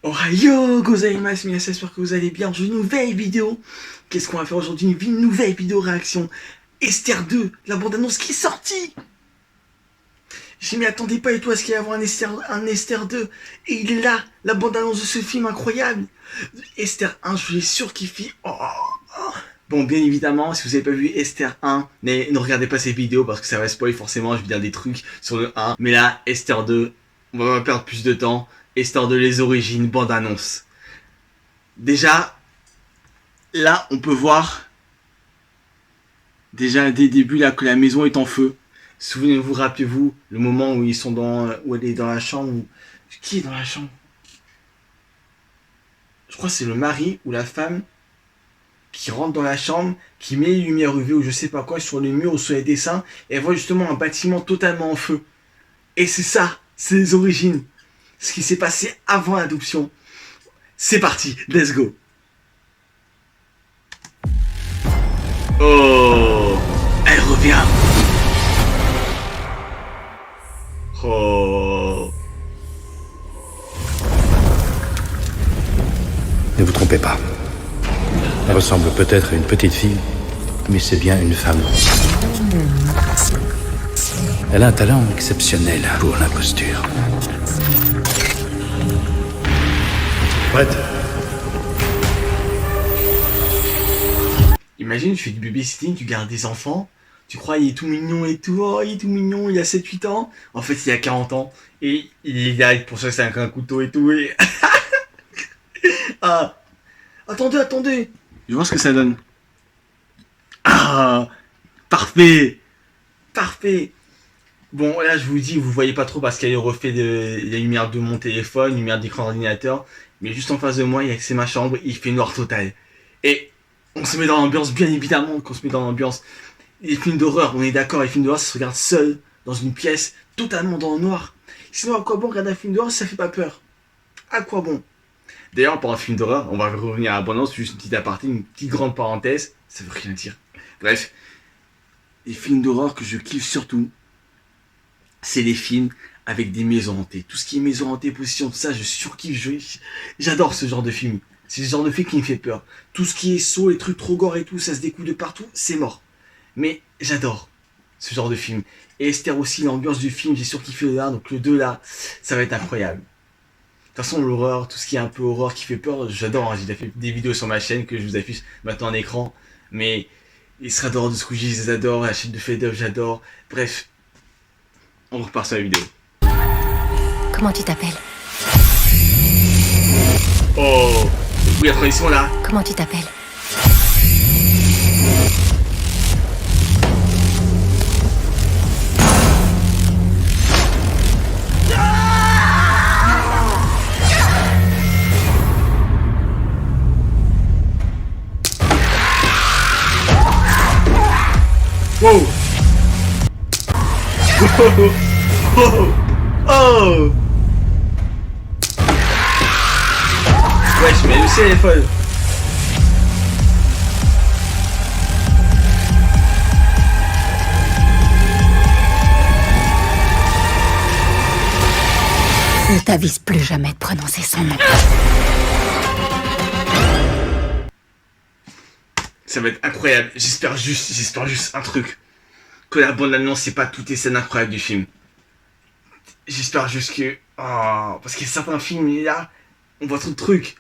Ohio gozaimasu, j'espère que vous allez bien. Aujourd'hui, une nouvelle vidéo. Qu'est-ce qu'on va faire aujourd'hui? Une nouvelle vidéo réaction. Esther 2, la bande-annonce qui est sortie. Je m'y attendais pas et toi, est-ce qu'il y avoir un Esther 2? Et il est là, la bande-annonce de ce film incroyable. Esther 1, je l'ai surkiffé. Bon, bien évidemment, si vous n'avez pas vu Esther 1, ne regardez pas ces vidéos parce que ça va spoiler forcément, je vais dire des trucs sur le 1. Mais là, Esther 2, on va pas perdre plus de temps. Esther 2, les origines, bande-annonce. Déjà, là, on peut voir, déjà dès le début, là, que la maison est en feu. Souvenez-vous, rappelez-vous, le moment où ils sont où elle est dans la chambre. Qui est dans la chambre? Je crois que c'est le mari ou la femme qui rentre dans la chambre, qui met les lumières UV ou je sais pas quoi sur le mur ou sur les dessins, et elle voit justement un bâtiment totalement en feu. Et c'est ça, c'est les origines. Ce qui s'est passé avant l'adoption. C'est parti, let's go. Oh, elle revient. Oh. Ne vous trompez pas. Elle ressemble peut-être à une petite fille, mais c'est bien une femme. Elle a un talent exceptionnel pour l'imposture. Prête? Imagine, tu fais du babysitting, tu gardes des enfants, tu crois il est tout mignon et tout, oh il est tout mignon, il a 7-8 ans, en fait il a 40 ans, et il est là pour ça c'est un couteau et tout, et... Ah, attendez, je vois ce que ça donne. Ah, parfait. Bon, là, je vous dis, vous voyez pas trop parce qu'il y a le reflet de la lumière de mon téléphone, lumière d'écran d'ordinateur. Mais juste en face de moi, c'est ma chambre, il fait noir total. Et on se met dans l'ambiance, bien évidemment qu'on se met dans l'ambiance. Les films d'horreur, on est d'accord, les films d'horreur, ça se regarde seul, dans une pièce, totalement dans le noir. Sinon, à quoi bon regarder un film d'horreur si ça fait pas peur? À quoi bon? D'ailleurs, pour un film d'horreur, on va revenir à l'abondance, juste une petite aparté, une petite grande parenthèse, ça veut rien dire. Bref, les films d'horreur que je kiffe surtout, c'est les films avec des maisons hantées. Tout ce qui est maison hantée, possession, tout ça, je surkiffe, j'adore ce genre de film. C'est ce genre de film qui me fait peur. Tout ce qui est saut, les trucs trop gore et tout, ça se découle de partout, c'est mort. Mais j'adore ce genre de film. Et Esther aussi, l'ambiance du film, j'ai surkiffé le 1, donc le 2 là, ça va être incroyable. De toute façon, l'horreur, tout ce qui est un peu horreur qui fait peur, j'adore. Hein. J'ai déjà fait des vidéos sur ma chaîne que je vous affiche maintenant en écran. Mais il sera dehors de Squeezie, j'adore. La chaîne de Fade-Up, j'adore. Bref, on repart sur la vidéo. Comment tu t'appelles? Oh, oui, la transition là. Comment tu t'appelles? Wow. Oh. Wesh, mais Lucie elle est folle. Ne t'avise plus jamais de prononcer son nom. Ça va être incroyable. J'espère juste un truc. Que la bande-annonce, c'est pas toutes les scènes incroyables du film. J'espère juste que... Oh, parce qu'il y a certains films, là, on voit trop de trucs.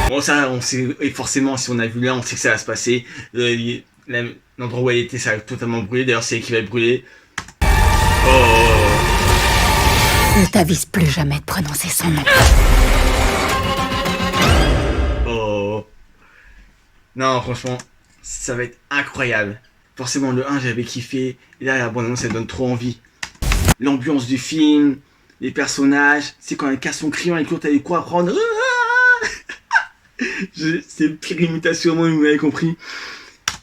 Bon, ça, on sait... Et forcément, si on a vu là, on sait que ça va se passer. L'endroit où elle était, ça va totalement brûler. D'ailleurs, c'est elle qui va être brûlée. Oh. Ne t'avise plus jamais de prononcer son nom. Oh. Non, franchement, ça va être incroyable. Forcément, le 1, j'avais kiffé. Et là, la bande-annonce, ça donne trop envie. L'ambiance du film, les personnages. C'est quand elle casse son crayon, elle court, elle quoi prendre. C'est une pire imitation au moins, vous m'avez compris. Oh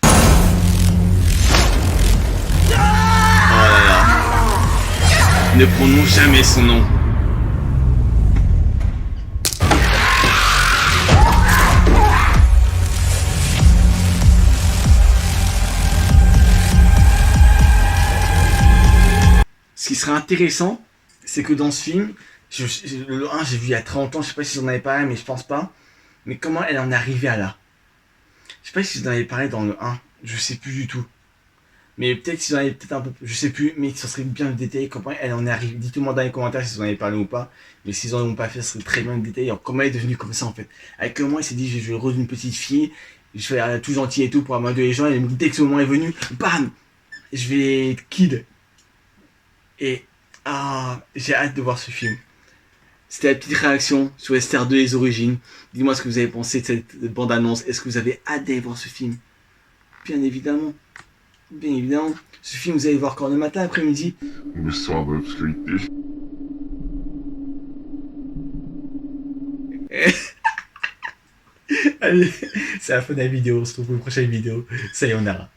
là là. Ne prononce jamais son nom. Ce qui serait intéressant, c'est que dans ce film, Le 1, j'ai vu il y a très longtemps, je sais pas si j'en avais parlé, mais je pense pas. Mais comment elle en est arrivée à là? Je sais pas si j'en avais parlé dans le 1, je sais plus du tout. Mais peut-être si j'en avais peut-être un peu, je sais plus, mais ça serait bien de détailler comment elle en est arrivée. Dites-moi dans les commentaires si vous en avez parlé ou pas. Mais s'ils en ont pas fait, ça serait très bien de détailler. Alors, comment elle est devenue comme ça en fait. Avec comment elle s'est dit, je vais rendre une petite fille, je vais faire tout gentil et tout pour amadouer les gens. Et dès que ce moment est venu, bam, je vais kill. Et j'ai hâte de voir ce film. C'était la petite réaction sur Esther 2 et les origines. Dis-moi ce que vous avez pensé de cette bande-annonce. Est-ce que vous avez hâte d'aller voir ce film? Bien évidemment. Bien évidemment. Ce film, vous allez le voir quand le matin, après-midi. Me sens dans l'obscurité. Allez, c'est la fin de la vidéo. On se retrouve pour une prochaine vidéo. Sayonara.